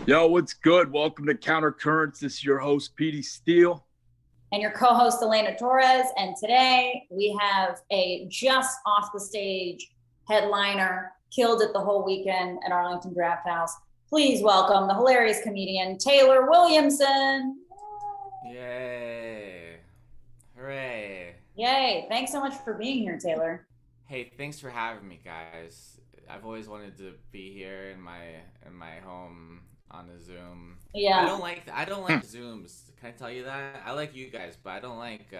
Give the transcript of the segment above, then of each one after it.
Yo, what's good? Welcome to Counter Currents. This is your host, Petey Steele. And your co-host, Elena Torres. And today we have a just off the stage headliner, killed it the whole weekend at Arlington Draft House. Please welcome the hilarious comedian, Taylor Williamson. Yay. Hooray. Yay. Thanks so much for being here, Taylor. Hey, thanks for having me, guys. I've always wanted to be here in my home on a Zoom. Yeah. I don't like Zooms. Can I tell you that? I like you guys, but I don't like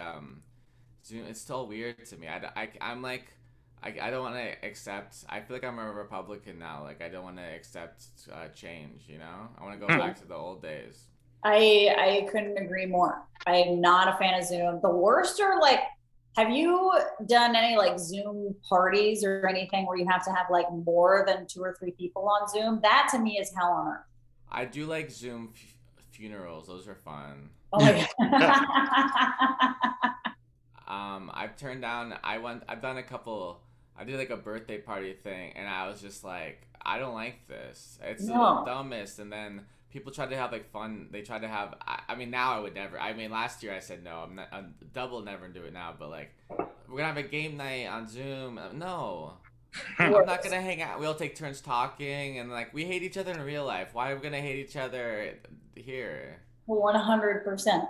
Zoom. It's still weird to me. I'm like I don't want to accept. I feel like I'm a Republican now. Like I don't want to accept change. You know, I want to go back to the old days. I couldn't agree more. I'm not a fan of Zoom. The worst are like, have you done any like Zoom parties or anything where you have to have like more than 2 or 3 people on Zoom? That to me is hell on earth. I do like Zoom funerals. Those are fun. Oh my God. I've turned down. I've done a couple. I did like a birthday party thing, and I was just like, I don't like this. It's the dumbest. And then people tried to have like fun. They tried to have. I mean, now I would never. I mean, last year I said no. I'm double never do it now. But like, we're gonna have a game night on Zoom. No. I'm not gonna hang out. We all take turns talking, and like we hate each other in real life. Why are we gonna hate each other here? 100%.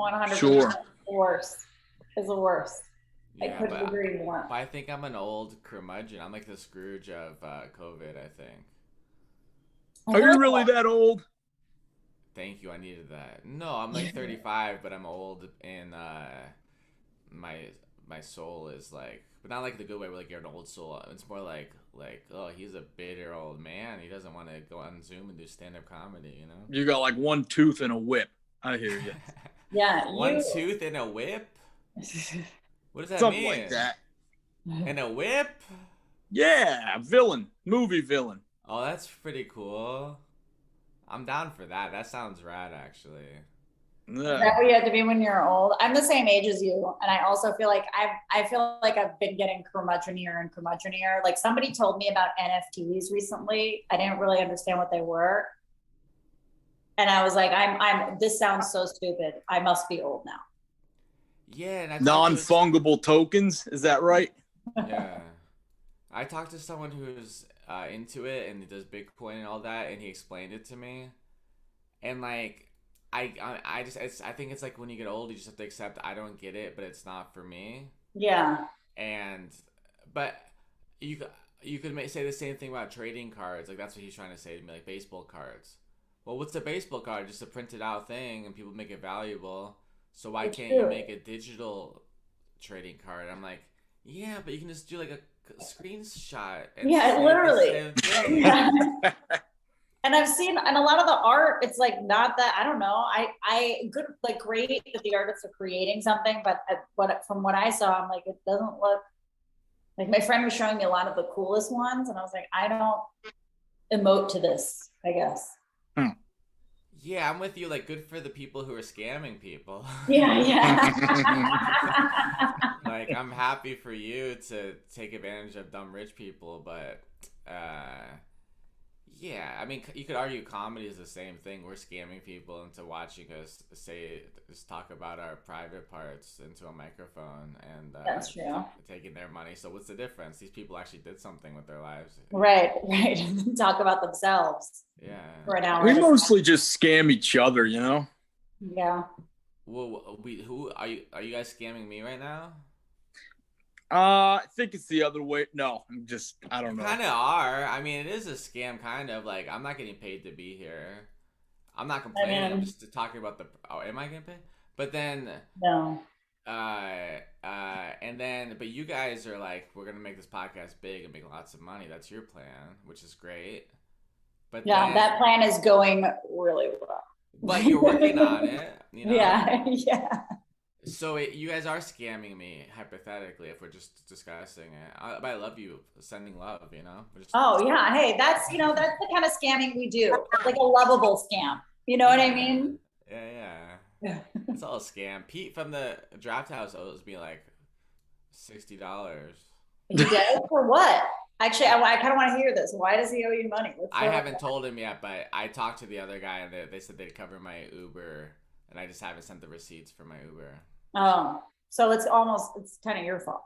100%. Sure. The worst. Is the worst. Yeah, I couldn't agree more. But I think I'm an old curmudgeon. I'm like the Scrooge of COVID, I think. Are you really that old? Thank you. I needed that. No, I'm like 35, but I'm old, and my soul is like, but not like the good way where like you're an old soul. It's more like oh, he's a bitter old man. He doesn't want to go on Zoom and do stand-up comedy, you know? You got like one tooth and a whip. I hear you. Yeah. One tooth and a whip? What does that Something mean? like that. And a whip? Yeah, villain. Movie villain. Oh, that's pretty cool. I'm down for that. That sounds rad, actually. Is that what you have to be when you're old? I'm the same age as you, and I also feel like I've been getting curmudgeonier and curmudgeonier. Like somebody told me about NFTs recently. I didn't really understand what they were, and I was like, this sounds so stupid. I must be old now. Yeah, and non-fungible tokens. Is that right? Yeah, I talked to someone who's into it and does Bitcoin and all that, and he explained it to me, and like. I think it's like when you get old, you just have to accept I don't get it, but it's not for me. Yeah. But you could say the same thing about trading cards. Like that's what he's trying to say to me, like baseball cards. Well, what's a baseball card? Just a printed out thing, and people make it valuable. So why can't you make a digital trading card? I'm like, yeah, but you can just do like a screenshot. And literally. And I've seen, and a lot of the art, it's like not that, I don't know. Great that the artists are creating something, but from what I saw, I'm like, it doesn't look like. My friend was showing me a lot of the coolest ones, and I was like, I don't emote to this, I guess. Yeah, I'm with you. Like, good for the people who are scamming people. Yeah. Like, I'm happy for you to take advantage of dumb rich people, but yeah, I mean, you could argue comedy is the same thing. We're scamming people into watching us just talk about our private parts into a microphone and that's true. Taking their money. So what's the difference? These people actually did something with their lives. Right. Talk about themselves. Yeah. For an hour. We mostly just scam each other, you know? Yeah. Well, who are you? Are you guys scamming me right now? I think it's the other way. No, I don't know. Kind of are. I mean, it is a scam, kind of. Like, I'm not getting paid to be here. I'm not complaining. I'm just talking about am I getting paid? But then, no. But you guys are like, we're gonna make this podcast big and make lots of money. That's your plan, which is great. But yeah, that plan is going really well. But you're working on it, you know? Yeah. So you guys are scamming me, hypothetically, if we're just discussing it. But I love you, sending love, you know? Oh, yeah. Hey, that's the kind of scamming we do. It's like a lovable scam. You know what I mean? Yeah. It's all a scam. Pete from the Draft House owes me like $60. He did? For what? Actually, I kind of want to hear this. Why does he owe you money? I haven't told him yet, but I talked to the other guy and they said they'd cover my Uber, and I just haven't sent the receipts for my Uber. Oh, so it's kind of your fault.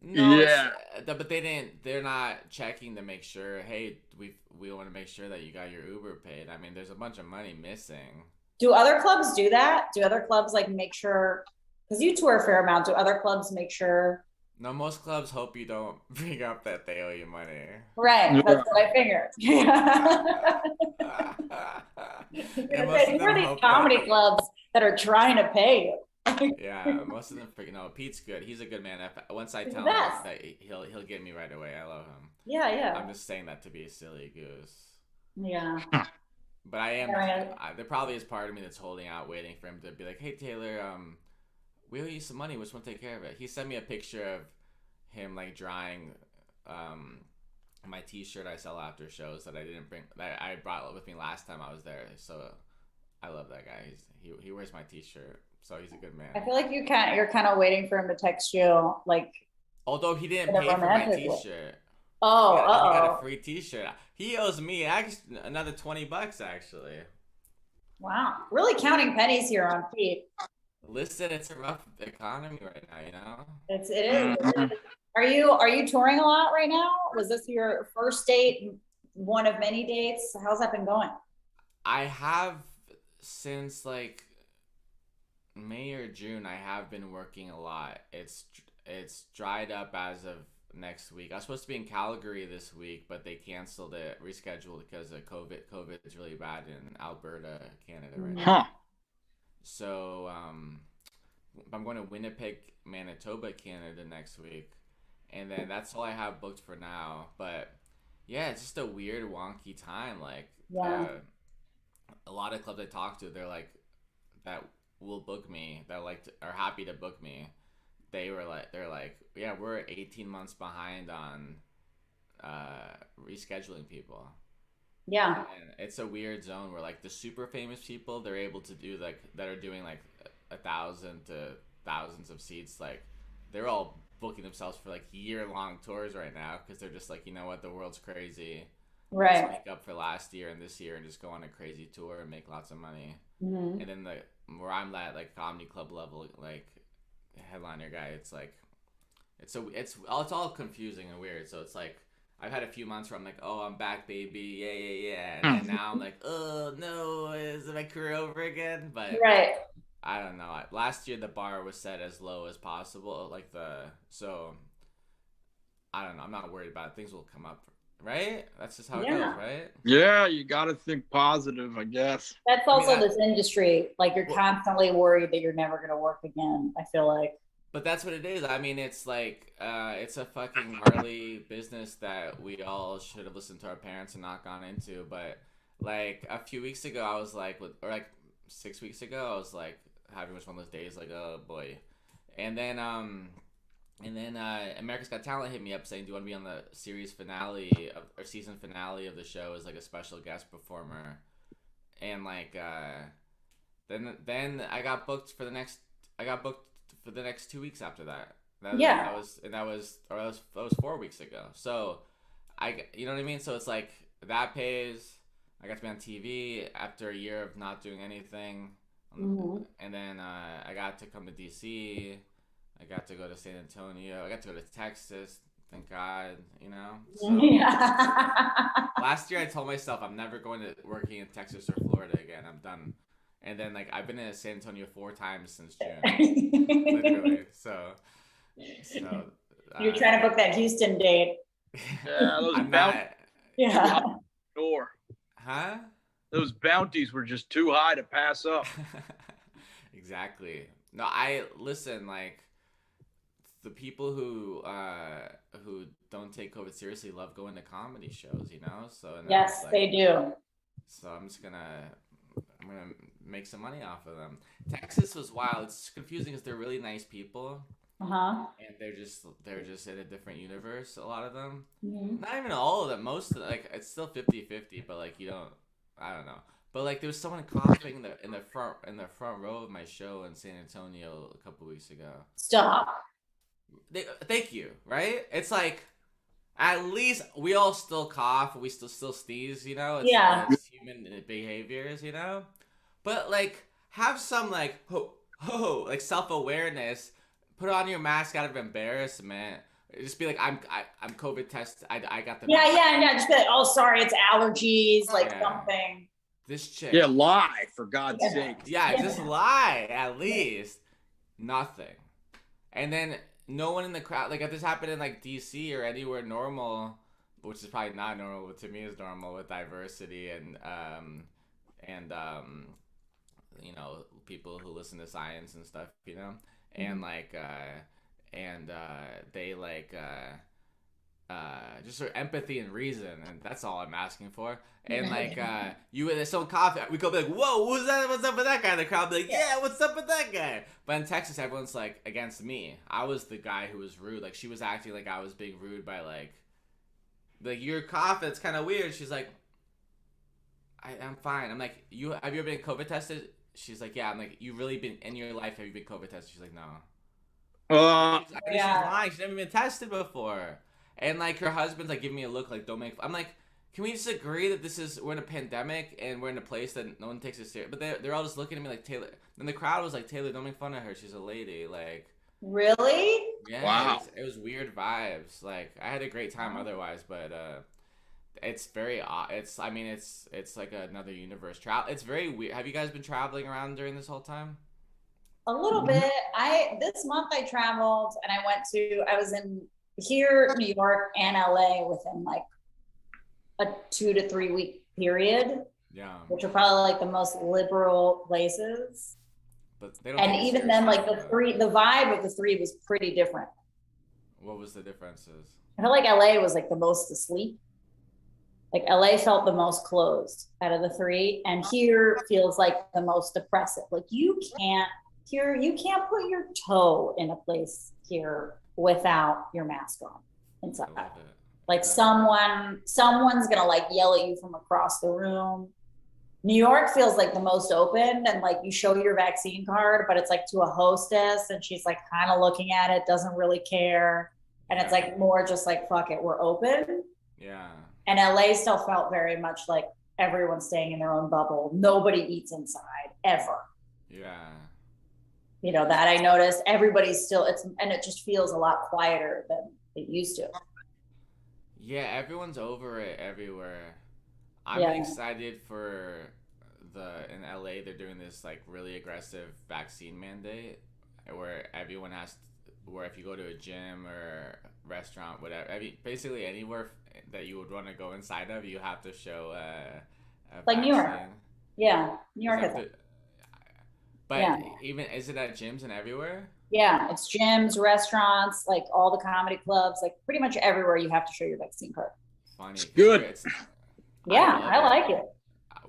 No, yeah, but they're not checking to make sure. Hey, we want to make sure that you got your Uber paid. I mean, there's a bunch of money missing. Do other clubs do that? Do other clubs like make sure? Because you tour a fair amount. Do other clubs make sure? No, most clubs hope you don't bring up that they owe you money. Right, that's what I figured. Who are these comedy clubs that are trying to pay you? Yeah, most of them freaking know. Pete's good. He's a good man. Once I tell him that he'll get me right away. I love him. Yeah, yeah. I'm just saying that to be a silly goose. Yeah. But I am. There probably is part of me that's holding out, waiting for him to be like, "Hey Taylor, we owe you some money. We just want to take care of it." He sent me a picture of him like drying my T-shirt I sell after shows that I didn't bring. That I brought with me last time I was there. So I love that guy. He wears my T-shirt. So he's a good man. I feel like you're kind of waiting for him to text you, like. Although he didn't pay for my T-shirt. Oh, he got a free T-shirt. He owes me actually another $20 actually. Wow, really counting pennies here on Pete. Listen, it's a rough economy right now, you know. It is. Are you touring a lot right now? Was this your first date? One of many dates? How's that been going? I have since like May or June. I have been working a lot. It's dried up as of next week. I was supposed to be in Calgary this week, but they canceled it, rescheduled because of COVID. COVID is really bad in Alberta, Canada right now. So I'm going to Winnipeg, Manitoba, Canada next week, and then that's all I have booked for now. But yeah, it's just a weird, wonky time. Like a lot of clubs I talk to, they're like that will book me, that are happy to book me. They're like, yeah, we're 18 months behind on rescheduling people. Yeah. And it's a weird zone where like the super famous people, they're able to do like that are doing like 1,000 to thousands of seats. Like they're all booking themselves for like year-long tours right now because they're just like, you know what, the world's crazy. Right. Let's make up for last year and this year and just go on a crazy tour and make lots of money. Mm-hmm. And then where I'm at, like comedy club level, like headliner guy, it's like it's all confusing and weird. So it's like I've had a few months where I'm like, oh, I'm back, baby, yeah, and then now I'm like, oh no, is my career over again? But right, I don't know. Last year the bar was set as low as possible, so I don't know. I'm not worried about it. Things will come up, right? That's just how it goes, right? Yeah, you got to think positive, I guess. That's also this industry. Like you're constantly worried that you're never going to work again, I feel like. But that's what it is. I mean, it's like, it's a fucking gnarly business that we all should have listened to our parents and not gone into. But like a few weeks ago, I was like, or like 6 weeks ago, I was like having one of those days, like, oh boy. And then America's Got Talent hit me up saying, do you want to be on the series finale or season finale of the show as like a special guest performer? And like, then I got booked for the next 2 weeks after that. That was 4 weeks ago. So you know what I mean? So it's like that pays. I got to be on TV after a year of not doing anything. Mm-hmm. And then I got to come to DC. I got to go to San Antonio. I got to go to Texas. Thank God, you know. So, last year I told myself I'm never going to working in Texas or Florida again. I'm done. And then like I've been in San Antonio 4 times since June, literally. So you're trying to book that Houston date. Yeah, those door. Huh? Those bounties were just too high to pass up. Exactly. No, I listen. Like the people who don't take COVID seriously love going to comedy shows, you know. So yes, they do. So I'm gonna make some money off of them. Texas was wild. It's confusing because they're really nice people. And they're just in a different universe, a lot of them. Mm-hmm. Not even all of them. Most of like it's still 50-50, but like I don't know. But like there was someone coughing in the front row of my show in San Antonio a couple weeks ago. Stop. Thank you. Right? It's like At least we all still cough, we still sneeze, you know? It's human behaviors, you know? But like have some like like self-awareness. Put on your mask out of embarrassment. Just be like I'm COVID tested. I got the yeah. Just be like, oh sorry, it's allergies, like something. This chick. Yeah, lie for God's sake. Yeah, just lie at least. Nothing. And then no one in the crowd, like if this happened in like DC or anywhere normal, which is probably not normal, but to me is normal with diversity and you know, people who listen to science and stuff, you know, and like they like just sort of empathy and reason, and that's all I'm asking for. And like you there's some coffee, we go be like, whoa, who's that? What's up with that guy? The crowd be like, yeah, what's up with that guy? But in Texas, everyone's like against me. I was the guy who was rude. Like she was acting like I was being rude by like your cough. It's kind of weird. She's like, I'm fine. I'm like, have you ever been COVID tested? She's like, yeah. I'm like, you really been in your life? Have you been COVID tested? She's like, no. She's lying. She's never been tested before. And like her husband's like giving me a look like, don't make. I'm like, can we just agree that we're in a pandemic and we're in a place that no one takes us serious? But they're all just looking at me like, Taylor. And the crowd was like, Taylor, don't make fun of her. She's a lady. Like, really? Yeah. Wow. It was weird vibes. Like I had a great time otherwise, but it's very odd. It's like another universe. It's very weird. Have you guys been traveling around during this whole time? A little bit. This month I traveled and I was in here, New York and LA within like a 2 to 3 week period. Yeah. Which are probably like the most liberal places. But they don't. And even then, like the vibe of the three was pretty different. What was the differences? I felt like LA was like the most asleep. Like LA felt the most closed out of the three, and here feels like the most oppressive. Like you can't put your toe in a place here without your mask on inside. Like someone's gonna like yell at you from across the room. New York feels like the most open, and like you show your vaccine card, but it's like to a hostess and she's like kind of looking at it, doesn't really care. And it's like more just like, fuck it, we're open. Yeah. And LA still felt very much like everyone's staying in their own bubble. Nobody eats inside ever. Yeah. You know, that I noticed. Everybody's still, and it just feels a lot quieter than it used to. Yeah, everyone's over it everywhere. I'm excited for in LA, they're doing this like really aggressive vaccine mandate where everyone where if you go to a gym or restaurant, whatever, basically anywhere that you would want to go inside of, you have to show a like vaccine. New York. Yeah, New York has it. But even, is it at gyms and everywhere? Yeah, it's gyms, restaurants, like all the comedy clubs, like pretty much everywhere you have to show your vaccine card. Funny. It's good. I like it.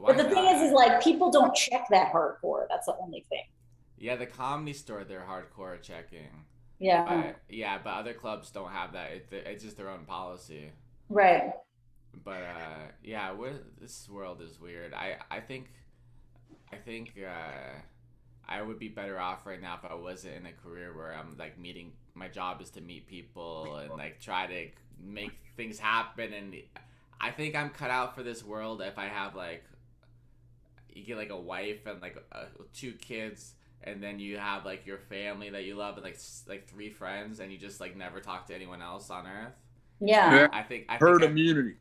But the thing is like people don't check that hardcore. That's the only thing. Yeah, the Comedy Store, they're hardcore checking. Yeah. But other clubs don't have that. It's just their own policy. Right. But this world is weird. I think I would be better off right now if I wasn't in a career where I'm like my job is to meet people and like try to make things happen. And I think I'm cut out for this world if I have like, you get like a wife and like 2 kids, and then you have like your family that you love and like 3 friends, and you just like never talk to anyone else on earth. Yeah. I think herd immunity.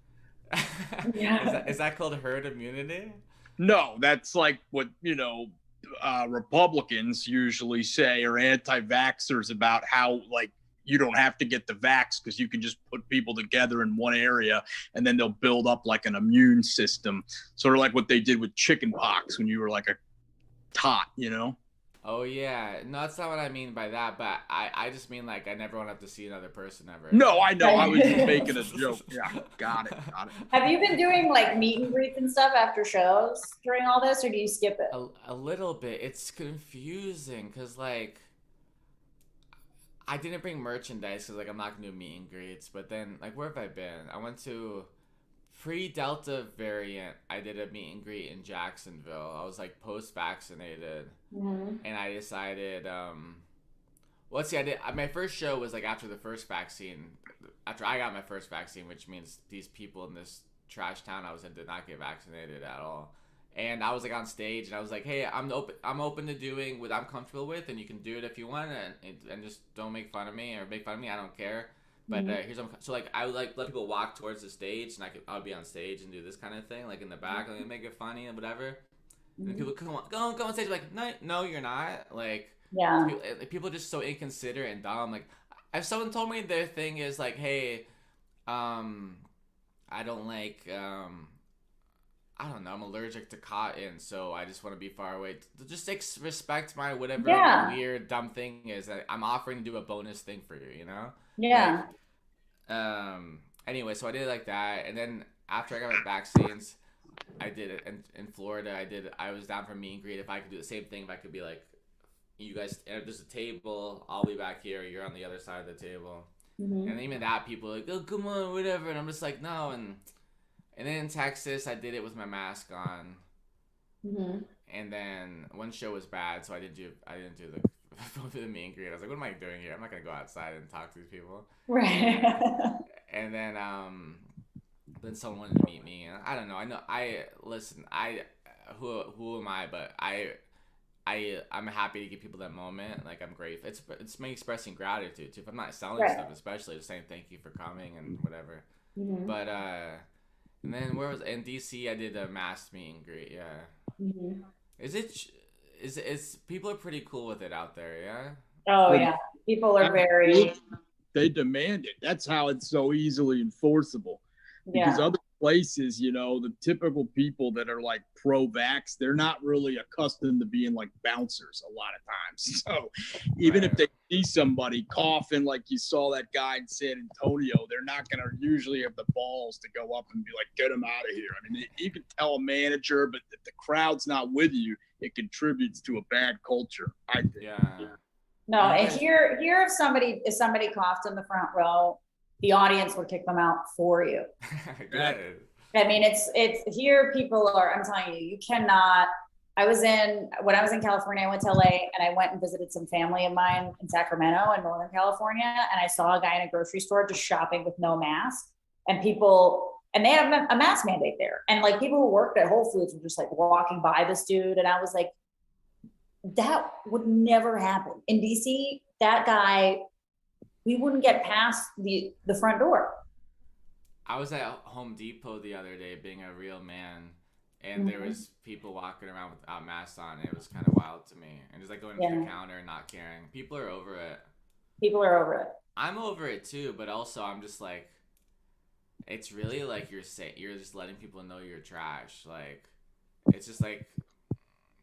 Is that called herd immunity? No, that's like what, Republicans usually say, or anti-vaxxers, about how like you don't have to get the vax because you can just put people together in one area and then they'll build up like an immune system, sort of like what they did with chicken pox when you were like a tot, Oh yeah, no, that's not what I mean by that, but I just mean like I never want to have to see another person ever. No, I know, I was just making a joke. Yeah, got it. Have you been doing like meet and greets and stuff after shows during all this, or do you skip it? A little bit. It's confusing because like I didn't bring merchandise because like I'm not gonna do meet and greets, but then like where have I been? I went to pre-Delta variant. I did a meet and greet in Jacksonville. I was like post-vaccinated, and I decided Well, see, I did. My first show was like after the first vaccine. After I got my first vaccine, which means these people in this trash town I was in did not get vaccinated at all. And I was like on stage, and I was like, "Hey, I'm open to doing what I'm comfortable with, and you can do it if you want, and just don't make fun of me or make fun of me. I don't care. But so like I would like let people walk towards the stage, and I would be on stage and do this kind of thing, like in the back, like make it funny and whatever. And people come on, go on stage, like no, you're not. Like people are just so inconsiderate and dumb. Like if someone told me their thing is like, hey, I don't like I don't know, I'm allergic to cotton, so I just want to be far away. Just respect my whatever weird, dumb thing is that I'm offering to do a bonus thing for you, you know? Yeah. Like, anyway, so I did it like that, and then after I got my vaccines, I did it in Florida. I was down for meet and greet. If I could do the same thing, if I could be like, you guys, there's a table, I'll be back here, you're on the other side of the table. And even that, people are like, oh, come on, whatever, and I'm just like, no, and then in Texas, I did it with my mask on. And then one show was bad, so I didn't do the meet and greet. I was like, what am I doing here? I'm not gonna go outside and talk to these people. Right. And then someone wanted to meet me, and I don't know. Who am I? But I'm happy to give people that moment. Like I'm grateful. It's me expressing gratitude too. If I'm not selling stuff, especially just saying thank you for coming and whatever. But and then in DC I did a mass meet and greet. Yeah. Is people are pretty cool with it out there? Yeah. Oh yeah, people are very. They demand it. That's how it's so easily enforceable. Because other places, you know, the typical people that are like pro-vax, they're not really accustomed to being like bouncers a lot of times. So even if they see somebody coughing like you saw that guy in San Antonio, they're not going to usually have the balls to go up and be like, get him out of here. I mean, you can tell a manager, but if the crowd's not with you, it contributes to a bad culture, I think. Yeah. No, and here if somebody coughed in the front row, the audience would kick them out for you. Good. I mean, it's here. People are. I'm telling you, you cannot. When I was in California, I went to LA and I went and visited some family of mine in Sacramento in Northern California, and I saw a guy in a grocery store just shopping with no mask, and they have a mask mandate there, and like people who worked at Whole Foods were just like walking by this dude, and I was like, that would never happen in DC. That guy. We wouldn't get past the front door. I was at Home Depot the other day being a real man, and there was people walking around without masks on. It was kind of wild to me. And just like going to the counter and not caring. People are over it. People are over it. I'm over it too, but also I'm just like, it's really like you're just letting people know you're trash. Like, it's just like,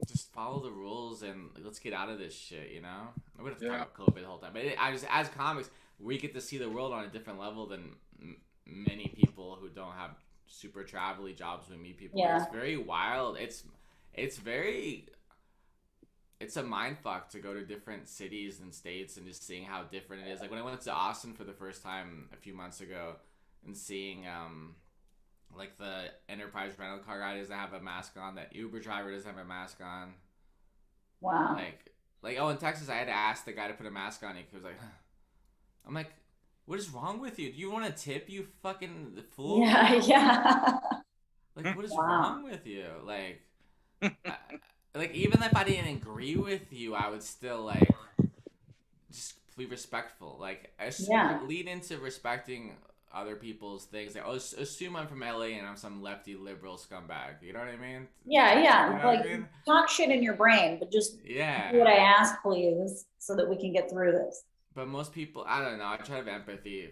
just follow the rules and let's get out of this shit, you know? I would have to talk about COVID the whole time. But as comics, we get to see the world on a different level than many people who don't have super travel-y jobs. We meet people. It's very wild. It's a mind fuck to go to different cities and states and just seeing how different it is. Like when I went to Austin for the first time a few months ago and seeing like the Enterprise rental car guy doesn't have a mask on, that Uber driver doesn't have a mask on. Wow. Like in Texas I had to ask the guy to put a mask on. He was like, I'm like, what is wrong with you? Do you want to tip, you fucking fool? Yeah. Like, what is wrong with you? Like, like even if I didn't agree with you, I would still like just be respectful. Like, lead into respecting other people's things. Like, assume I'm from LA and I'm some lefty liberal scumbag. You know what I mean? Yeah. You know like, I mean? Talk shit in your brain, but just do what I ask, please, so that we can get through this. But most people, I don't know. I try to have empathy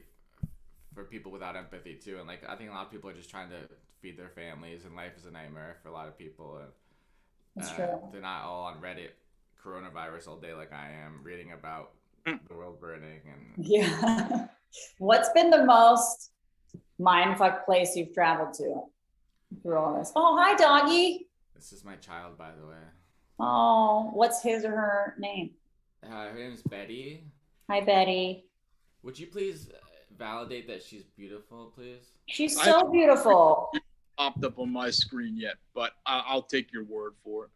for people without empathy too, and like I think a lot of people are just trying to feed their families, and life is a nightmare for a lot of people. And that's true. They're not all on Reddit coronavirus all day like I am, reading about the world burning and. What's been the most mindfuck place you've traveled to through all this? Oh, hi, doggy. This is my child, by the way. Oh, what's his or her name? Her name's Betty. Hi, Betty. Would you please validate that she's beautiful, please? She's so beautiful. Popped up on my screen yet, but I'll take your word for it.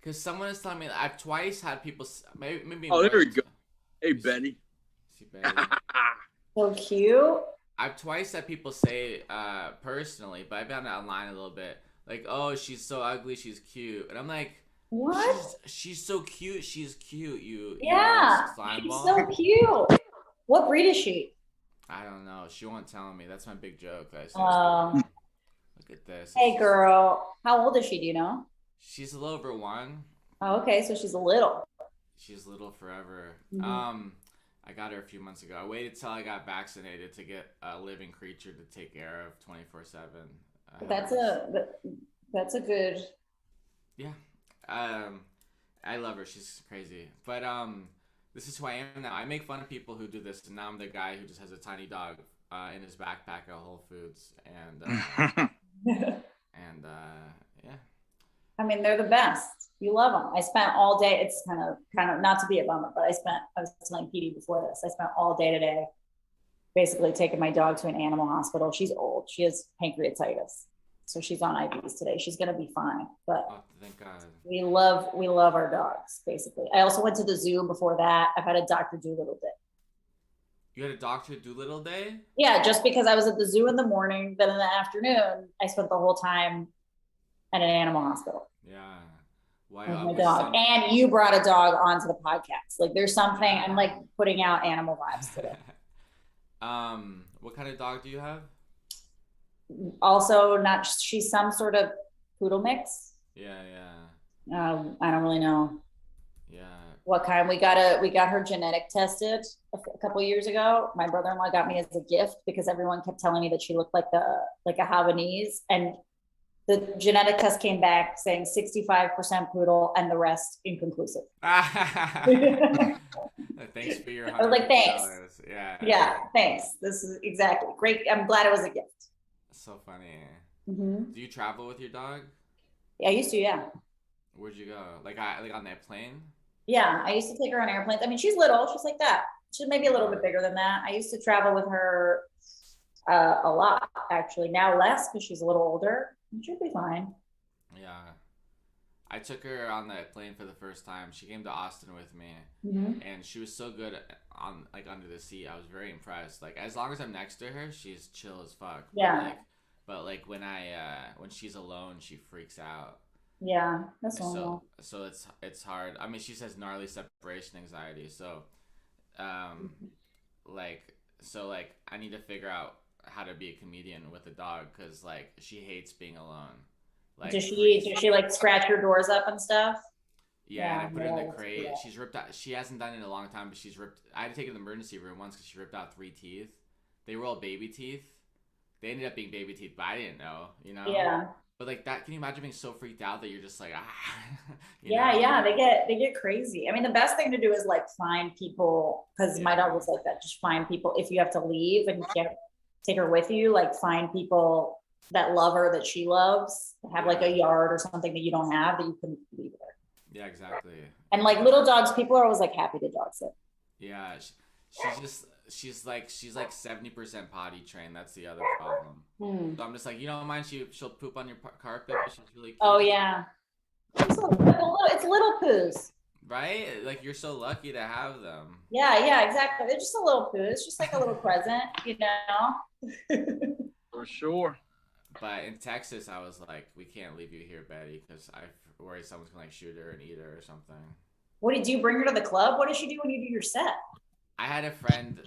Because someone is telling me that I've twice had people maybe. Oh, there you go. Hey, Benny. See Benny. So cute. I've twice had people say personally, but I've been online a little bit. Like, oh, she's so ugly, she's cute. And I'm like, what? She's so cute, she's cute. Yeah, she's so cute. What breed is she? I don't know. She won't tell me. That's my big joke. I say, look at this. Hey, girl. How old is she? Do you know? She's a little over 1. Oh, okay. So she's a little. She's little forever. Mm-hmm. I got her a few months ago. I waited till I got vaccinated to get a living creature to take care of 24/7. That's a good. Yeah. I love her. She's crazy. But this is who I am now. I make fun of people who do this, and now I'm the guy who just has a tiny dog in his backpack at Whole Foods, and yeah. I mean, they're the best. You love them. I spent all day. It's kind of not to be a bummer, but I was telling Petey before this. I spent all day today, basically taking my dog to an animal hospital. She's old. She has pancreatitis, so she's on IVs today. She's gonna be fine. But thank God. we love our dogs. Basically, I also went to the zoo before that. I've had a Dr. Dolittle day. You had a Dr. Dolittle day? Yeah, just because I was at the zoo in the morning, then in the afternoon, I spent the whole time at an animal hospital. Yeah. Why with my dog. And you brought a dog onto the podcast. Like there's something, I'm like putting out animal vibes today. What kind of dog do you have? Also she's some sort of poodle mix. Yeah. I don't really know. Yeah. What kind? We got her genetic tested a couple years ago. My brother-in-law got me as a gift because everyone kept telling me that she looked like a Havanese, and the genetic test came back saying 65% poodle and the rest inconclusive. Thanks for your $100. I was like, thanks. Yeah, thanks. This is exactly great. I'm glad it was a gift. So funny. Mm-hmm. Do you travel with your dog? Yeah, I used to. Yeah. Where'd you go? Like on that plane? Yeah, I used to take her on airplanes. I mean, she's little. She's like that. She's maybe a little bit bigger than that. I used to travel with her a lot, actually. Now less because she's a little older. She'll be fine. Yeah. I took her on that plane for the first time. She came to Austin with me, and she was so good on under the seat. I was very impressed. Like as long as I'm next to her, she's chill as fuck. Yeah. But when she's alone, she freaks out. Yeah, that's normal. So it's hard. I mean, she says gnarly separation anxiety. So, I need to figure out how to be a comedian with a dog because she hates being alone. Does she like scratch your doors up and stuff? Yeah, and I put her in the crate. She's ripped out. She hasn't done it in a long time, but she's ripped. I had to take her to the emergency room once because she ripped out 3 teeth. They were all baby teeth. They ended up being baby teeth, but I didn't know. Yeah. But that, can you imagine being so freaked out that you're just like Yeah, they get crazy. I mean, the best thing to do is find people because my dog was like that. Just find people if you have to leave and you can't take her with you. Find people that love her that she loves. Have a yard or something that you don't have that you can leave her. Yeah, exactly. And little dogs, people are always happy to dog sit. Yeah, she's 70% potty trained. That's the other problem. So I'm just you don't mind she'll poop on your carpet, but she's really cute. Oh yeah, it's little poos. Right? You're so lucky to have them. Yeah, exactly. They're just a little poo. It's just a little present, For sure. But in Texas, I was like, we can't leave you here, Betty, because I worry someone's gonna shoot her and eat her or something. What did you bring her to the club? What does she do when you do your set? I had a friend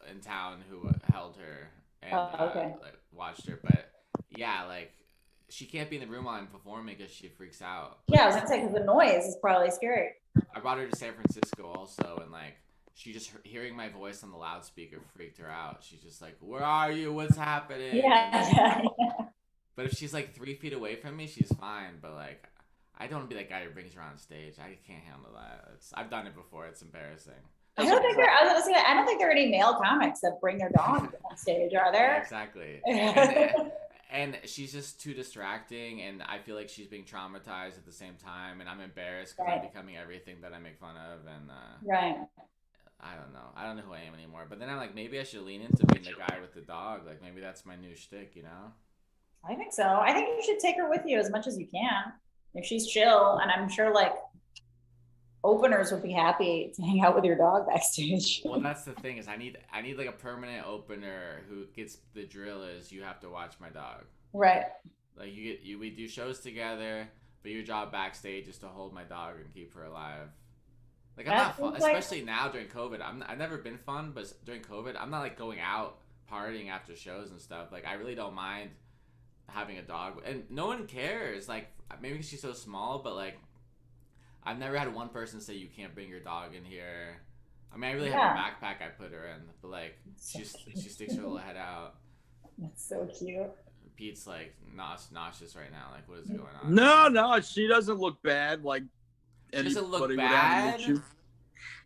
in town who held her and watched her, but yeah, she can't be in the room while I'm performing because she freaks out. Yeah, I was gonna say because the noise is probably scary. I brought her to San Francisco also, and she just hearing my voice on the loudspeaker freaked her out. She's just like, "Where are you? What's happening?" Yeah. But if she's 3 feet away from me, she's fine. But I don't want to be that guy who brings her on stage. I can't handle that. I've done it before. It's embarrassing. I don't think there are any male comics that bring their dog on stage, are there? Yeah, exactly. And she's just too distracting, and I feel like she's being traumatized at the same time, and I'm embarrassed because I'm becoming everything that I make fun of, and right. I don't know. I don't know who I am anymore. But then I'm maybe I should lean into being the guy with the dog. Maybe that's my new shtick, I think so. I think you should take her with you as much as you can. If she's chill, and I'm sure openers would be happy to hang out with your dog backstage. Well, that's the thing is I need like a permanent opener who gets the drill is you have to watch my dog. Right. Like we do shows together, but your job backstage is to hold my dog and keep her alive. Like I'm not fun, especially now during COVID. I've never been fun, but during COVID, I'm not like going out partying after shows and stuff. Like I really don't mind having a dog, and no one cares. Like maybe because she's so small, but like I've never had one person say you can't bring your dog in here. I mean, I really have a backpack I put her in, but like she sticks her little head out. That's so cute. Pete's like nauseous right now. Like, what is going on? No, she doesn't look bad. Like, she doesn't look bad.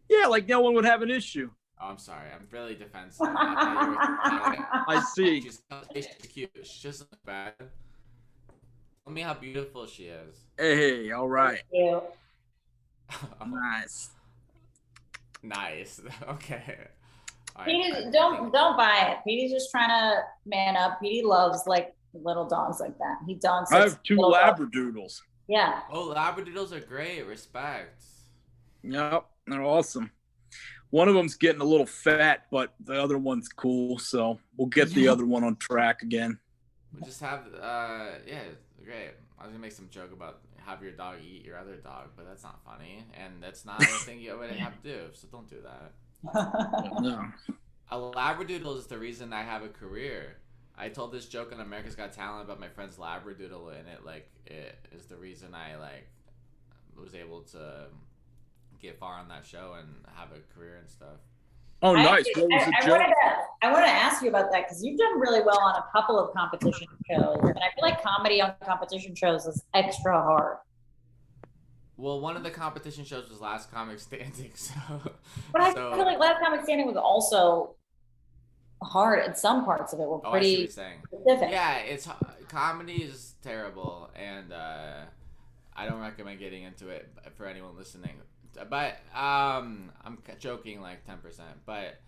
Yeah, like no one would have an issue. Oh, I'm sorry. I'm really defensive. I see. She's cute. She doesn't look bad. Tell me how beautiful she is. Hey, all right. Thank you. Nice. Nice. Okay. Petey, don't buy it. Petey's just trying to man up. Petey loves like little dogs like that. He donks. I have 2 labradoodles. Yeah. Oh, labradoodles are great. Respect. Yep, they're awesome. One of them's getting a little fat, but the other one's cool. So we'll get the other one on track again. We just have, great. I was gonna make some joke about have your dog eat your other dog, but that's not funny, and that's not a thing you would have to do. So don't do that. No. A labradoodle is the reason I have a career. I told this joke on America's Got Talent about my friend's labradoodle, and it is the reason I like was able to get far on that show and have a career and stuff. Oh, nice. What was the joke? I want to ask you about that because you've done really well on a couple of competition shows, and I feel like comedy on competition shows is extra hard. Well, one of the competition shows was Last Comic Standing, so. But I feel like Last Comic Standing was also hard, and some parts of it were pretty specific. Yeah, comedy is terrible, and I don't recommend getting into it for anyone listening. But I'm joking like 10%. But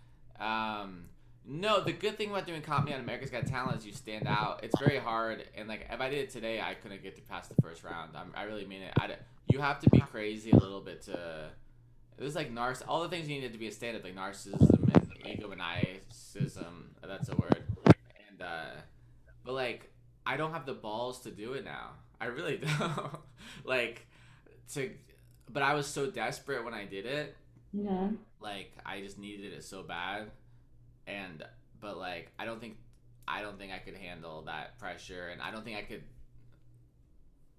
no, the good thing about doing comedy on America's Got Talent is you stand out. It's very hard, and like if I did it today, I couldn't get past the first round. I really mean it. You have to be crazy a little bit to. There's like all the things you needed to be a stand-up, like narcissism and egomaniacism. That's a word. And but like I don't have the balls to do it now. I really don't. But I was so desperate when I did it. Yeah. Like I just needed it so bad, but like I don't think I could handle that pressure, and I don't think I could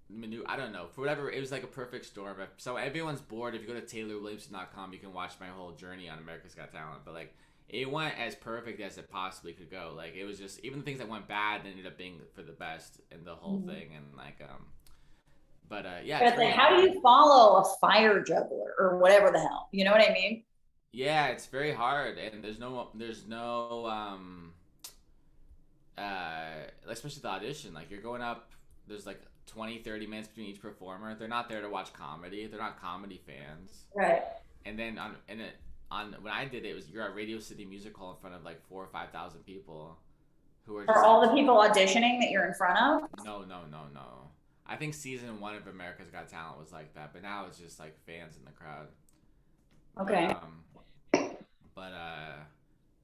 maneuver. I don't know, for whatever, it was like a perfect storm. So everyone's bored. If you go to TaylorWilliamson.com, you can watch my whole journey on America's Got Talent. But like it went as perfect as it possibly could go. Like it was just even the things that went bad ended up being for the best in the whole thing, and like But yeah. But like, how do you follow a fire juggler or whatever the hell? You know what I mean? Yeah, it's very hard, and there's no especially the audition. Like you're going up, there's like 20-30 minutes between each performer. They're not there to watch comedy. They're not comedy fans. Right. And then when I did it, you're at Radio City Music Hall in front of like 4,000 or 5,000 people, who are. Are all the people auditioning that you're in front of? No. I think season 1 of America's Got Talent was like that, but now it's just like fans in the crowd. Okay. But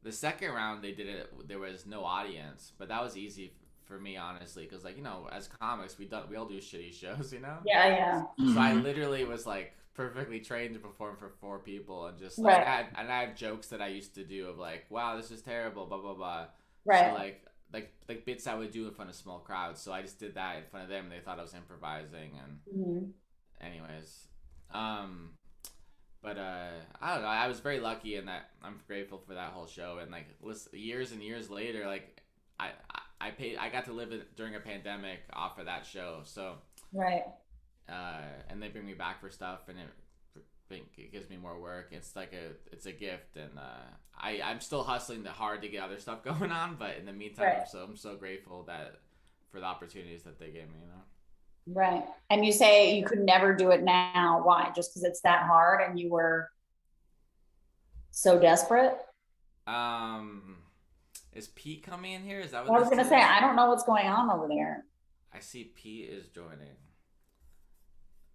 the second round they did it. There was no audience, but that was easy for me, honestly, because like as comics, we all do shitty shows, Yeah. So I literally was like perfectly trained to perform for 4 people, and just right. I had jokes that I used to do of like, wow, this is terrible, blah blah blah. Right. So like bits I would do in front of small crowds. So I just did that in front of them, and they thought I was improvising. And anyways, but I don't know. I was very lucky in that. I'm grateful for that whole show. And like years and years later, like I got to live it during a pandemic off of that show. So right. And they bring me back for stuff, and it gives me more work. It's like it's a gift, and I'm still hustling hard to get other stuff going on. But in the meantime, right. I'm so grateful for the opportunities that they gave me. Right. And you say you could never do it now. Why? Just because it's that hard and you were so desperate? Is Pete coming in here? Is that what I was going to say? I don't know what's going on over there. I see Pete is joining.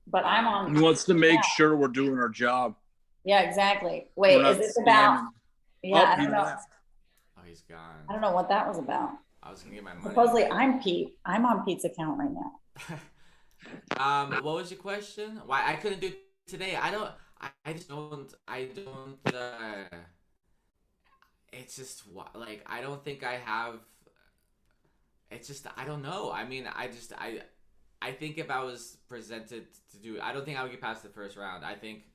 but I'm on. He wants to make sure we're doing our job. Yeah, exactly. Wait, is this about? Yeah, I don't know. Oh, he's gone. I don't know what that was about. I was gonna get my money. Supposedly, I'm Pete. I'm on Pete's account right now. What was your question? Why I couldn't do it today? I just don't. It's just like I don't think I have. It's just I don't know. I mean, I think if I was presented to do, I don't think I would get past the first round. I think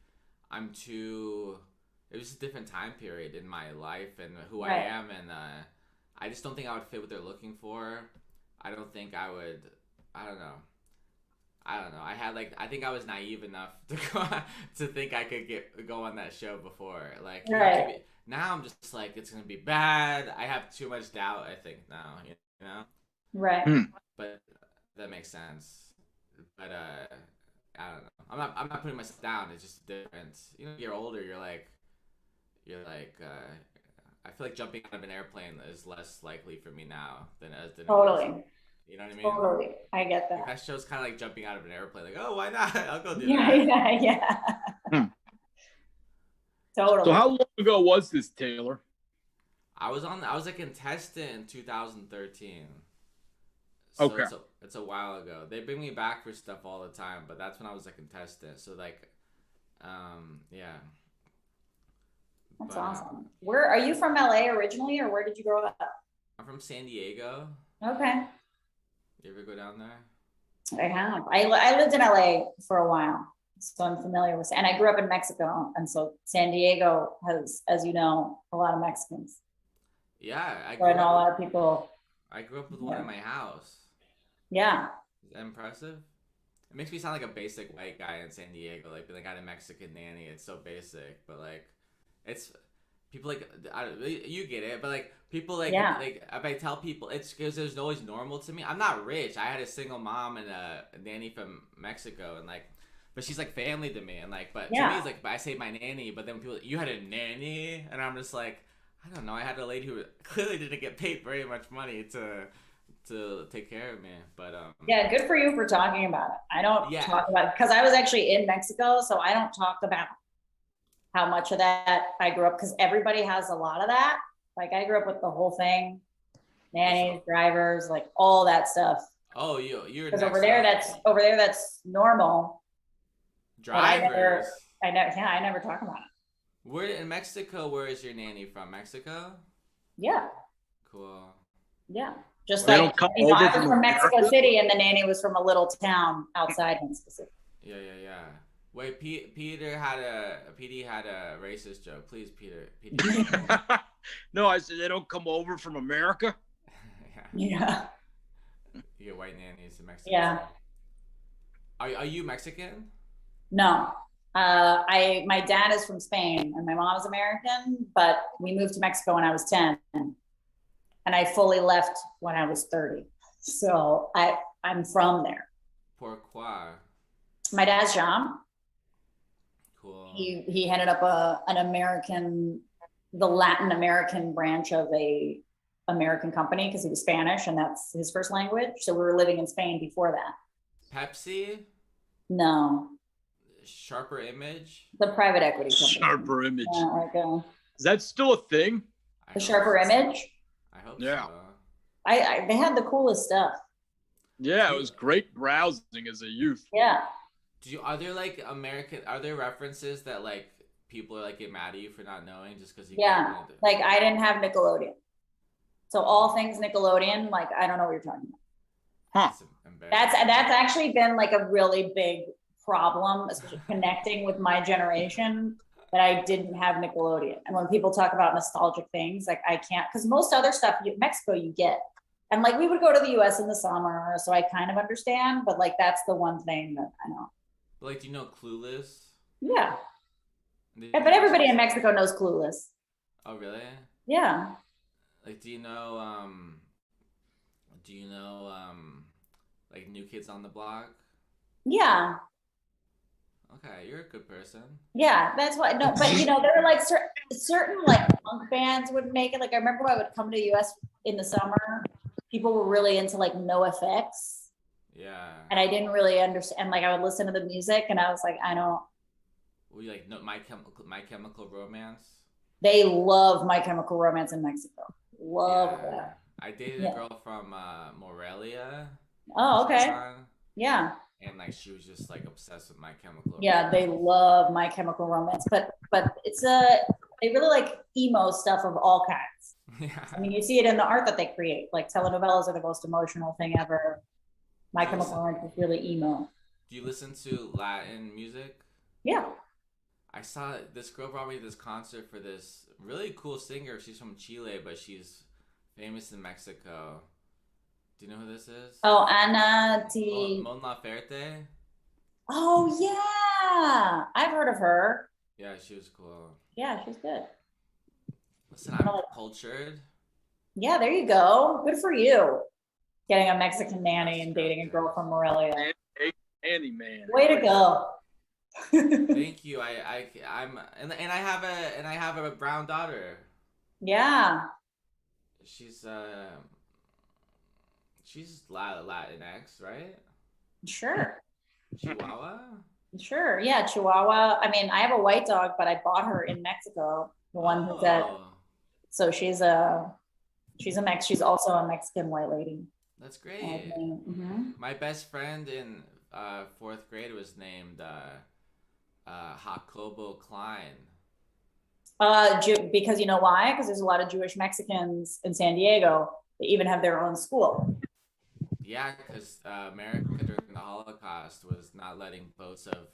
I'm too. It was a different time period in my life and who I am, and I just don't think I would fit what they're looking for. I don't think I would. I don't know. I think I was naive enough to think I could go on that show before. Like now, I'm just like it's gonna be bad. I have too much doubt. I think now, you know. Right. But that makes sense. But I don't know. I'm not putting myself down. It's just different. You know, you're older. You're like. I feel like jumping out of an airplane is less likely for me now than totally. You know what I mean? Totally, I get that. Like, that show's kind of like jumping out of an airplane. Like, oh, why not? I'll go do that. Yeah. Totally. So how long ago was this, Taylor? I was a contestant in 2013. So okay. It's a while ago. They bring me back for stuff all the time, but that's when I was a contestant. So like, yeah. That's awesome. Where are you from? LA originally, or where did you grow up? I'm from San Diego. Okay. You ever go down there? I have. I lived in LA for a while, so I'm familiar with. And I grew up in Mexico, and so San Diego has, as you know, a lot of Mexicans. Yeah, I know a lot of people. I grew up with one in my house. Yeah. Is that impressive? It makes me sound like a basic white guy in San Diego, like being got a Mexican nanny. It's so basic, but like. It's people like you get it, but like people like if I tell people it's because there's always normal to me. I'm not rich. I had a single mom and a nanny from Mexico, and like, but she's like family to me, and like, but to me it's like I say my nanny, but then people you had a nanny, and I'm just like I don't know. I had a lady who clearly didn't get paid very much money to take care of me, but yeah, good for you for talking about it. I don't talk about it because I was actually in Mexico, so I don't talk about how much of that I grew up, because everybody has a lot of that. Like I grew up with the whole thing, nannies, drivers, like all that stuff. Oh, you're because over there that's normal. Drivers. I never talk about it. Where in Mexico? Where is your nanny from? Mexico? Yeah. Cool. Yeah. Just like I was from Mexico City, and the nanny was from a little town outside Mexico City. Yeah. Wait, Peter had a racist joke. Please, Peter. No, I said they don't come over from America. Yeah. You get white nannies in Mexico. Yeah. Are you Mexican? No. My dad is from Spain and my mom is American, but we moved to Mexico when I was 10, and I fully left when I was 30. So I'm from there. Pourquoi? My dad's Jean. Cool. He headed up the Latin American branch of a American company because he was Spanish and that's his first language. So we were living in Spain before that. Pepsi? No. Sharper Image? The private equity company. Sharper Image. Is that still a thing? The Sharper Image? I hope so. They had the coolest stuff. Yeah, it was great browsing as a youth. Yeah. Are there references that like people are like get mad at you for not knowing just because you like I didn't have Nickelodeon, so all things Nickelodeon, like I don't know what you're talking about. That's actually been like a really big problem, especially connecting with my generation, that I didn't have Nickelodeon. And when people talk about nostalgic things, like I can't, because most other stuff Mexico you get. And like we would go to the US in the summer, so I kind of understand, but like that's the one thing that I know. Like, do you know Clueless? Yeah. But everybody in Mexico knows Clueless. Oh, really? Yeah. Like, do you know like New Kids on the Block? Yeah. Okay, you're a good person. Yeah, that's why. No, but you know, there were like certain like punk bands would make it. Like I remember when I would come to the US in the summer, people were really into like NoFX. Yeah. And I didn't really understand. Like I would listen to the music, and I was like, I don't. Were you like, no, My Chemical Romance? They love My Chemical Romance in Mexico. Love that. I dated a girl from Morelia. Oh, okay. Yeah. And like she was just like obsessed with My Chemical Romance. Yeah, they love My Chemical Romance, but it's they really like emo stuff of all kinds. Yeah. I mean, you see it in the art that they create. Like telenovelas are the most emotional thing ever. My Chemical Romance is really emo. Do you listen to Latin music? Yeah. I saw this girl brought me to this concert for this really cool singer. She's from Chile, but she's famous in Mexico. Do you know who this is? Oh, Ana T. Mon Laferte. Oh yeah, I've heard of her. Yeah, she was cool. Yeah, she's good. Listen, I'm cultured. Yeah, there you go. Good for you. Getting a Mexican nanny and dating a girl from Morelia. Nanny man. Way to go. Thank you. I'm and I have a brown daughter. Yeah. She's Latinx, right? Sure. Chihuahua? Sure. Yeah, Chihuahua. I mean, I have a white dog, but I bought her in Mexico. The one who's so she's she's also a Mexican white lady. That's great. My best friend in 4th grade was named Jacobo Klein. Because you know why? Because there's a lot of Jewish Mexicans in San Diego. They even have their own school. Yeah, because America during the Holocaust was not letting boats of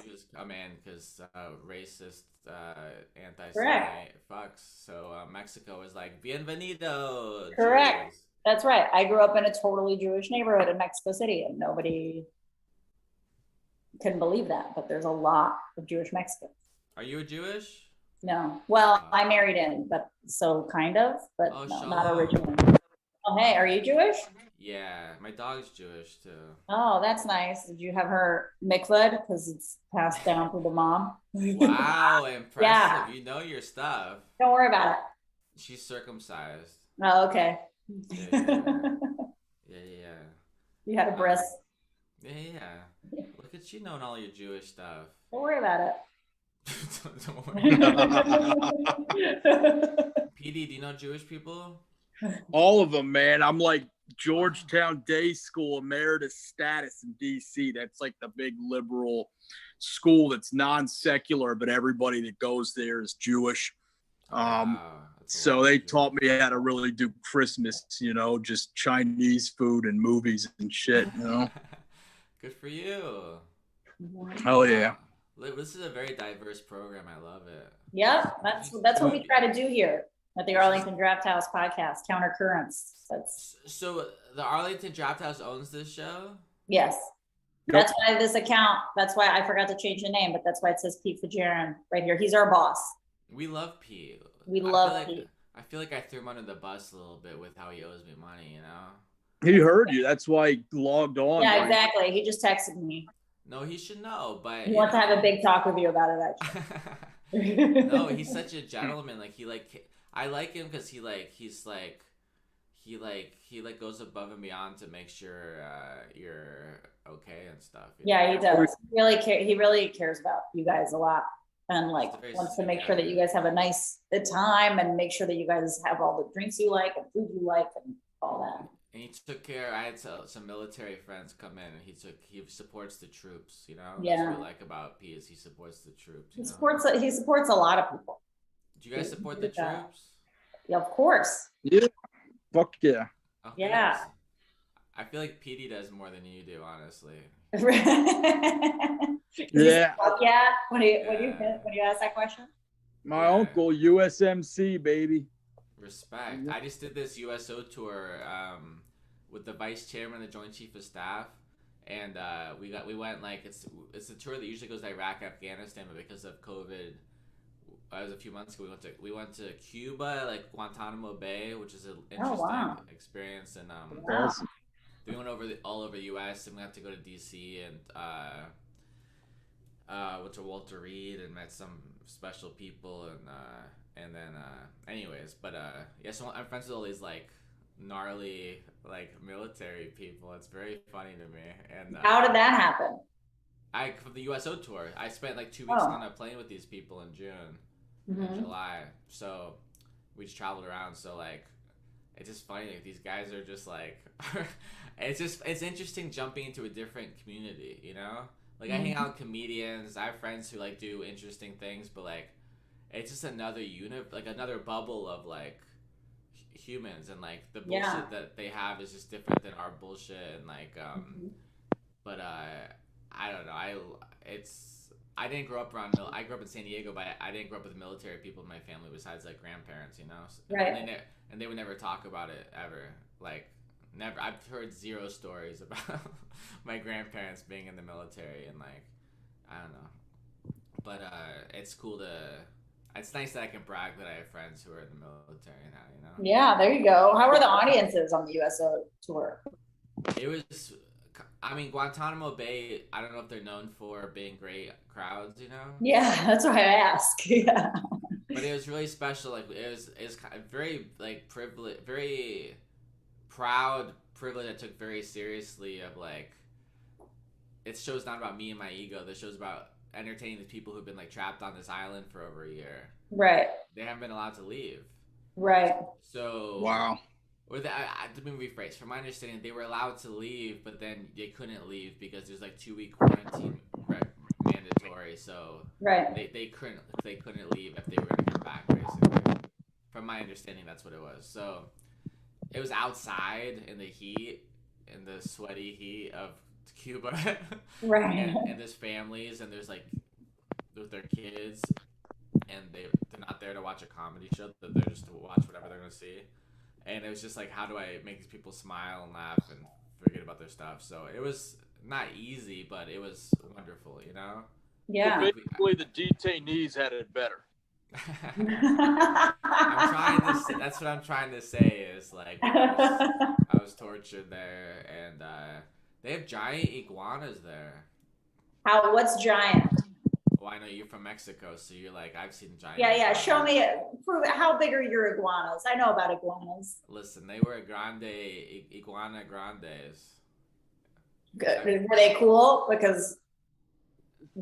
Jews come in because racist, anti-Semite fucks. So Mexico was like, bienvenido. Correct. Jews. That's right. I grew up in a totally Jewish neighborhood in Mexico City, and nobody couldn't believe that. But there's a lot of Jewish Mexicans. Are you a Jewish? No. Well, I married in, but so kind of, but no, not originally. Oh, hey, are you Jewish? Yeah, my dog's Jewish too. Oh, that's nice. Did you have her mikvah? Because it's passed down to the mom. Wow, impressive. Yeah. You know your stuff. Don't worry about it. She's circumcised. Oh, okay. Yeah. You had a bris. Yeah. Look at you knowing all your Jewish stuff. Don't worry about it. Don't worry. Petey, do you know Jewish people? All of them, man. I'm like Georgetown Day School emeritus status in DC. That's like the big liberal school that's non-secular, but everybody that goes there is Jewish. So they taught me how to really do Christmas, just Chinese food and movies and shit, Good for you. Hell yeah. This is a very diverse program. I love it. Yep, that's what we try to do here at the Arlington Draft House podcast, Countercurrents. So the Arlington Draft House owns this show? Yes. Yep. That's why that's why I forgot to change the name, but that's why it says Pete Fitzgerald right here. He's our boss. We love Pete. We love Pete. I feel like I threw him under the bus a little bit with how he owes me money, He heard you. That's why he logged on. Yeah, exactly. He just texted me. No, he should know, but he wants to have a big talk with you about it, actually. No, he's such a gentleman. Like I like him because he goes above and beyond to make sure you're okay and stuff. Yeah, he does. He really cares about you guys a lot, and wants to make sure that you guys have a nice time and make sure that you guys have all the drinks you like and food you like and all that. And he took care. I had some military friends come in, and he supports the troops. Yeah. That's what I like about P is he supports the troops. He supports a lot of people. Do you guys support the troops? Yeah, of course. Yeah. Fuck yeah. Okay. Yeah. I feel like Petey does more than you do, honestly. Yeah. Yeah. When you ask that question. My uncle, USMC, baby. Respect. I just did this Uso Tour with the vice chairman, the Joint Chief of Staff, and we went it's a tour that usually goes to Iraq, Afghanistan, but because of COVID, it was a few months ago. We went to Cuba, Guantanamo Bay, which is an interesting experience, and we went all over the U.S. and we had to go to D.C. and went to Walter Reed and met some special people and then anyways, but so I'm friends with all these gnarly like military people. It's very funny to me. And how did that happen? For the USO tour, I spent like 2 weeks on a plane with these people in June and July. So we just traveled around. So like, it's just funny. Like, these guys are just like, it's interesting jumping into a different community. You know, like I hang out with comedians. I have friends who like do interesting things, but like, it's just another like another bubble of like humans, and like the bullshit that they have is just different than our bullshit, and like but I don't know. I didn't grow up around. I grew up in San Diego, but I didn't grow up with military people in my family besides like grandparents, you know. Right. And they would never talk about it ever. Like never. I've heard zero stories about my grandparents being in the military, and like I don't know. But it's cool to. It's nice that I can brag that I have friends who are in the military now, you know. Yeah, there you go. How were the audiences on the USO tour? It was. I mean, Guantanamo Bay, I don't know if they're known for being great crowds, you know? Yeah, that's why I ask. Yeah. But it was really special. Like, it was kind of very, like, very proud privilege I took very seriously of, like, it show's not about me and my ego. This show's about entertaining the people who've been, like, trapped on this island for over a year. Right. They haven't been allowed to leave. Right. So... Wow. Or let me rephrase. From my understanding, they were allowed to leave, but then they couldn't leave because there's like 2-week quarantine mandatory. So they couldn't leave if they were going to come back. Basically, from my understanding, that's what it was. So it was outside in the heat, in the sweaty heat of Cuba, right? And there's families, and there's like with their kids, and they're not there to watch a comedy show. They're there just to watch whatever they're going to see. And it was just like, how do I make these people smile and laugh and forget about their stuff? So it was not easy, but it was wonderful, you know? Yeah. So basically, the detainees had it better. That's what I'm trying to say is like, I was tortured there, and they have giant iguanas there. What's giant? Well, I know you're from Mexico, so you're like, I've seen giant. Yeah, iguanas. Show me it. Prove it. How big are your iguanas? I know about iguanas. Listen, they were iguana grandes. Good. Were they cool? Because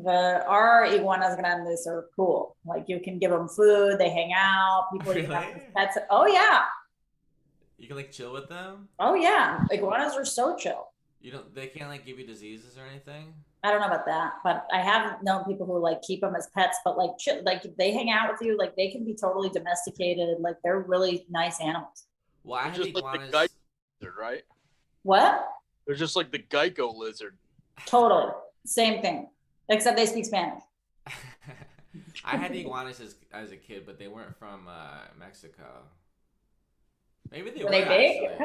our iguanas grandes are cool. Like you can give them food, they hang out. People really? That's oh yeah. You can like chill with them. Oh yeah, iguanas are so chill. They can't like give you diseases or anything. I don't know about that, but I have known people who like keep them as pets, but like they hang out with you, like they can be totally domesticated, like they're really nice animals. Well, I have just iguanas. Like the Geico lizard, right? What? They're just like the Geico lizard. Totally, same thing, except they speak Spanish. I had iguanas as a kid, but they weren't from Mexico. Maybe they were. They big?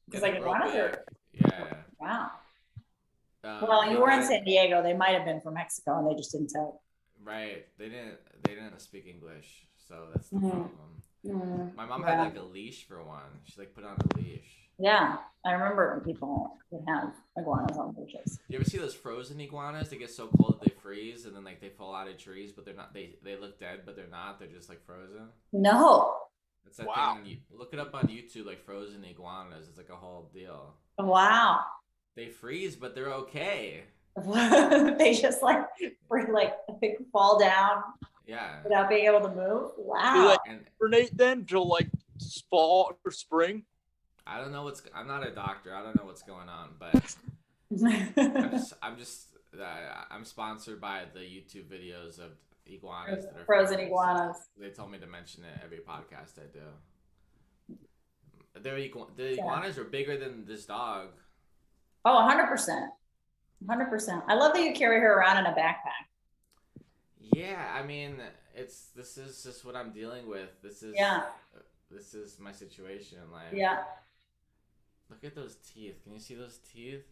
Because like iguanas are. Yeah. Wow. Well, you were in San Diego. They might have been from Mexico, and they just didn't tell. Right. They didn't speak English, so that's the problem. My mom had like a leash for one. She like put on a leash. Yeah, I remember people would have iguanas on leashes. You ever see those frozen iguanas? They get so cold that they freeze, and then like they fall out of trees, but they're not. They look dead, but they're not. They're just like frozen. No. It's that thing. Look it up on YouTube, like frozen iguanas. It's like a whole deal. Wow. They freeze, but they're okay. They just like fall down. Yeah. Without being able to move. Wow. Do they hibernate then till like fall or spring? I don't know I'm not a doctor. I don't know what's going on, but I'm sponsored by the YouTube videos of iguanas that are frozen iguanas. They told me to mention it every podcast I do. The iguanas are bigger than this dog. Oh, 100%. 100%. I love that you carry her around in a backpack. Yeah, I mean, this is just what I'm dealing with. This is my situation in life. Yeah. Look at those teeth. Can you see those teeth?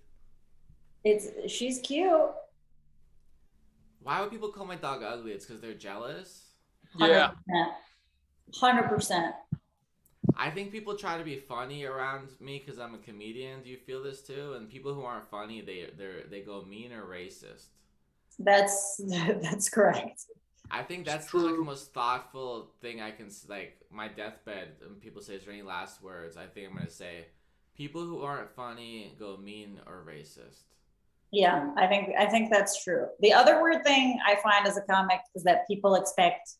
She's cute. Why would people call my dog ugly? It's because they're jealous? 100%. Yeah. 100%. I think people try to be funny around me because I'm a comedian. Do you feel this too? And people who aren't funny, they go mean or racist. That's correct. I think that's like the most thoughtful thing I can, like, my deathbed, when people say, is there any last words? I think I'm going to say, people who aren't funny go mean or racist. Yeah, I think that's true. The other weird thing I find as a comic is that people expect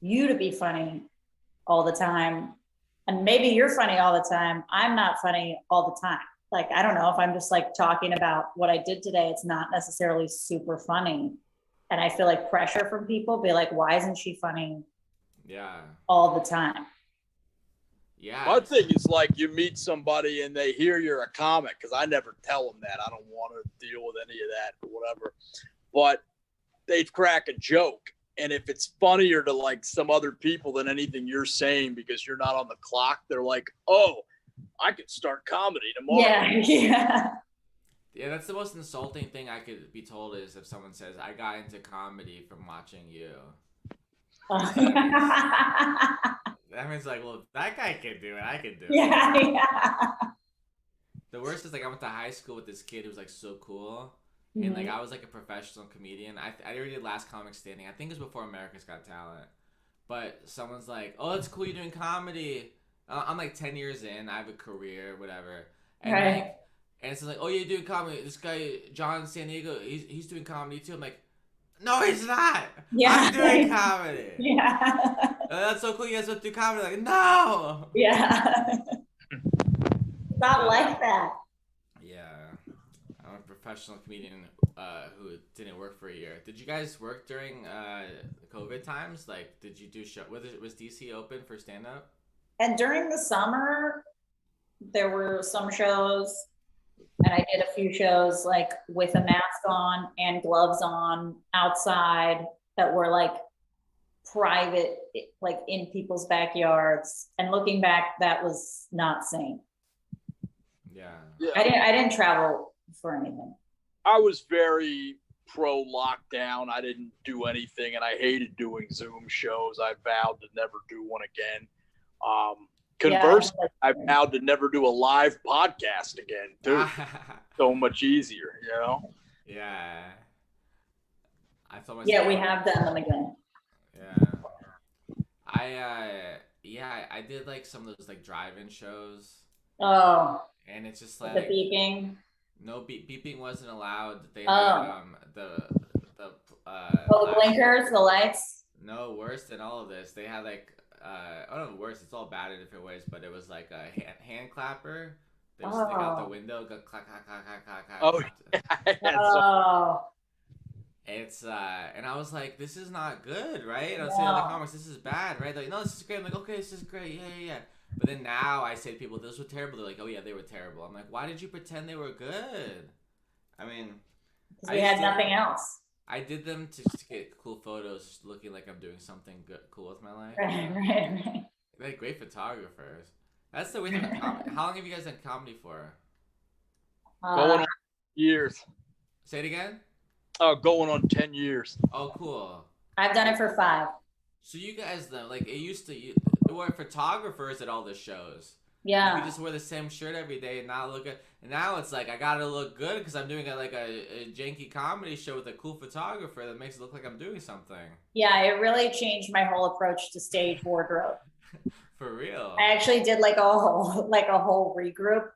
you to be funny all the time. And maybe you're funny all the time. I'm not funny all the time. Like, I don't know, if I'm just like talking about what I did today, it's not necessarily super funny. And I feel like pressure from people be like, why isn't she funny? Yeah. All the time. Yeah. One thing is, like, you meet somebody and they hear you're a comic, because I never tell them that. I don't want to deal with any of that or whatever. But they crack a joke. And if it's funnier to, like, some other people than anything you're saying because you're not on the clock, they're like, oh, I could start comedy tomorrow. Yeah. Yeah, that's the most insulting thing I could be told, is if someone says, I got into comedy from watching you. That means, like, well, that guy can do it, I can do it. Yeah. The worst is, like, I went to high school with this kid who was, like, so cool. And, like, I was, like, a professional comedian. I already did Last Comic Standing. I think it was before America's Got Talent. But someone's like, oh, it's cool you're doing comedy. I'm, like, 10 years in. I have a career, whatever. And, like, and it's like, oh, you're doing comedy. This guy, John San Diego, he's doing comedy, too. I'm like, no, he's not. Yeah. I'm doing comedy. Yeah. That's so cool. You guys went through comedy. Like, no. Yeah. Not like that. Yeah. I'm a professional comedian who didn't work for a year. Did you guys work during COVID times? Like, did you do show? Was DC open for stand-up? And during the summer, there were some shows. And I did a few shows like with a mask on and gloves on outside that were like private, like in people's backyards. And looking back, that was not sane. Yeah. I didn't travel for anything. I was very pro lockdown. I didn't do anything, and I hated doing Zoom shows. I vowed to never do one again. Conversely, I vowed to never do a live podcast again, too. So much easier, you know? Yeah. I thought myself, yeah, we have done them again. Yeah. I did like some of those like drive-in shows. Oh. And it's just like the beeping. No, beeping wasn't allowed. They had the blinkers, the lights. No, worse than all of this. They had like worse. It's all bad in different ways, but it was like a hand clapper. They would stick out the window, go clack clack clack clack clack. Oh, It's and I was like, this is not good, right? And I was saying in the comments, this is bad, right? They're like, no, this is great. I'm like, okay, this is great, yeah. But then now I say to people, those were terrible. They're like, oh yeah, they were terrible. I'm like, why did you pretend they were good? I mean, we had nothing else. I did them to get cool photos, looking like I'm doing something good, cool with my life. Right. They're like great photographers. That's the way to comedy. How long have you guys done comedy for? Going on years. Say it again. Oh, going on 10 years. Oh, cool. I've done it for 5. So you guys though, like it used to, there were photographers at all the shows. Yeah. You could just wear the same shirt every day and not look at. And now it's like I gotta look good because I'm doing a janky comedy show with a cool photographer that makes it look like I'm doing something. Yeah, it really changed my whole approach to stage wardrobe. For real. I actually did like a whole regroup.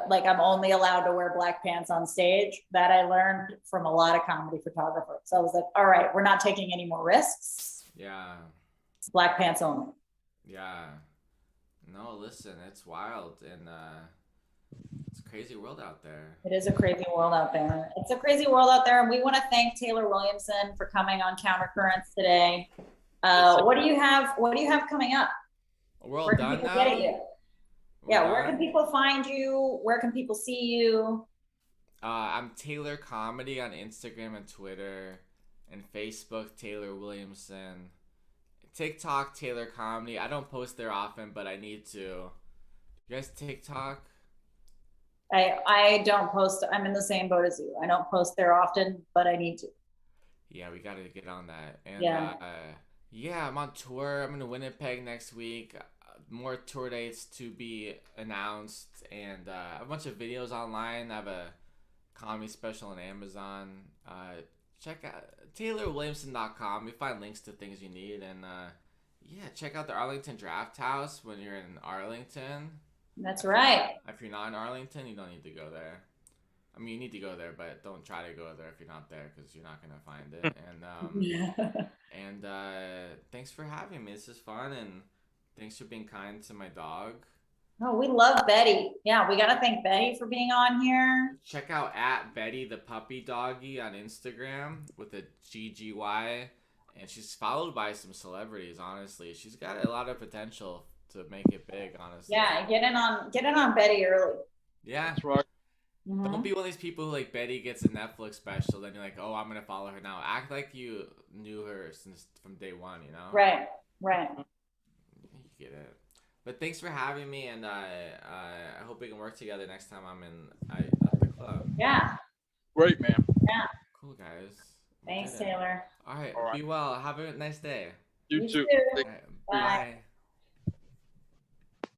Like I'm only allowed to wear black pants on stage. That I learned from a lot of comedy photographers. So I was like, all right, we're not taking any more risks. Yeah. Black pants only. Yeah. No, listen, it's wild and it's a crazy world out there. It is a crazy world out there. It's a crazy world out there, and we want to thank Taylor Williamson for coming on Countercurrents today. What do you have? What do you have coming up? We're all done now. Where can people find you? Where can people see you? I'm Taylor Comedy on Instagram and Twitter, and Facebook Taylor Williamson. TikTok Taylor Comedy. I don't post there often, but I need to. You guys TikTok? I don't post. I'm in the same boat as you. I don't post there often, but I need to. Yeah, we got to get on that. And I'm on tour. I'm in Winnipeg next week. More tour dates to be announced, and a bunch of videos online. I have a comedy special on Amazon. check out TaylorWilliamson.com. You find links to things you need, and yeah, check out the Arlington Draft House when you're in Arlington. That's right. If you're not in Arlington, you don't need to go there. I mean, you need to go there, but don't try to go there if you're not there, because you're not gonna find it. And thanks for having me. This is fun, and thanks for being kind to my dog. Oh, we love Betty. Yeah, we gotta thank Betty for being on here. Check out at Betty the Puppy Doggy on Instagram with a GGY, and she's followed by some celebrities. Honestly, she's got a lot of potential to make it big. Honestly, yeah, get in on Betty early. Yeah, that's right. Don't be one of these people who like Betty gets a Netflix special, then you're like, oh, I'm gonna follow her now. Act like you knew her since from day one, you know? Right. You get it. But thanks for having me, and I hope we can work together next time I'm at the club. Yeah. Great, man. Yeah. Cool, guys. Thanks, Taylor. All right. Be well. Have a nice day. You too. Bye. Bye.